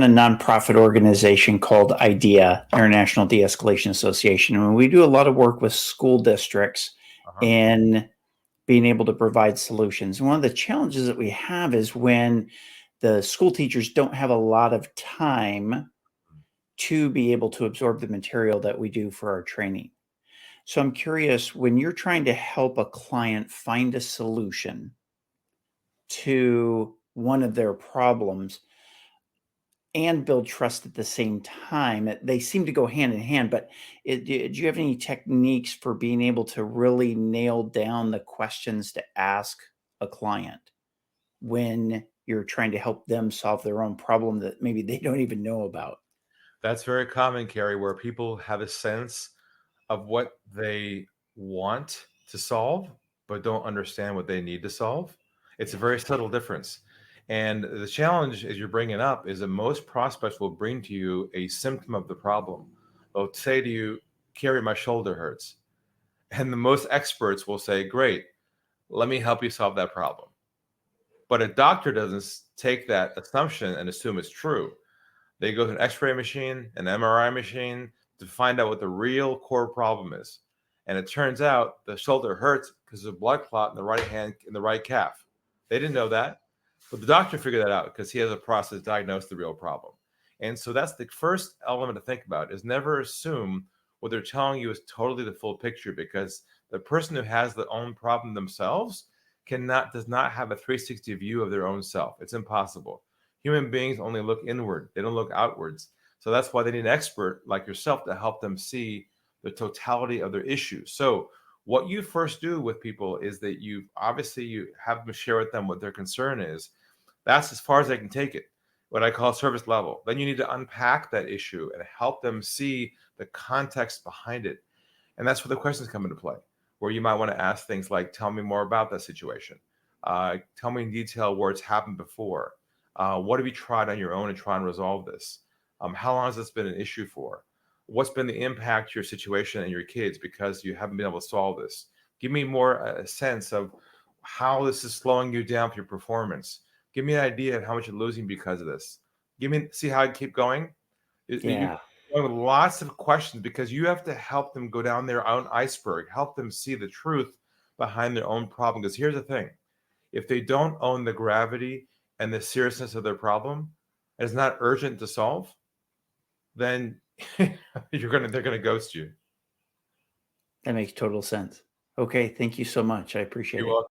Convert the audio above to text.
a nonprofit organization called IDEA, International De-Escalation Association, and we do a lot of work with school districts in being able to provide solutions. And one of the challenges that we have is when the school teachers don't have a lot of time to be able to absorb the material that we do for our training. So I'm curious, when you're trying to help a client find a solution to one of their problems and build trust at the same time, they seem to go hand in hand, but do you have any techniques for being able to really nail down the questions to ask a client when you're trying to help them solve their own problem that maybe they don't even know about? That's very common, Carrie, where people have a sense of what they want to solve, but don't understand what they need to solve. It's a very subtle difference. And the challenge, as you're bringing up, is that most prospects will bring to you a symptom of the problem. They'll say to you, Carrie, my shoulder hurts. And the most experts will say, great, let me help you solve that problem. But a doctor doesn't take that assumption and assume it's true. They go to an X-ray machine, an MRI machine to find out what the real core problem is. And it turns out the shoulder hurts because of a blood clot in the right hand, in the right calf. They didn't know that, but the doctor figured that out because he has a process to diagnose the real problem. And so that's the first element to think about, is never assume what they're telling you is totally the full picture, because the person who has their own problem themselves does not have a 360 view of their own self. It's impossible. Human beings only look inward. They don't look outwards. So that's why they need an expert like yourself to help them see the totality of their issues. So what you first do with people is that you have them share with them what their concern is. That's as far as they can take it, what I call service level. Then you need to unpack that issue and help them see the context behind it. And that's where the questions come into play, where you might want to ask things like, tell me more about that situation. Tell me in detail where it's happened before. What have you tried on your own to try and resolve this? How long has this been an issue for? What's been the impact to your situation and your kids because you haven't been able to solve this? Give me more a sense of how this is slowing you down for your performance. Give me an idea of how much you're losing because of this. See how I keep going? Yeah. With lots of questions, because you have to help them go down their own iceberg, help them see the truth behind their own problem. Because here's the thing, if they don't own the gravity and the seriousness of their problem, and it's not urgent to solve, then they're gonna ghost you. That makes total sense. Okay, thank you so much. I appreciate You're it. welcome.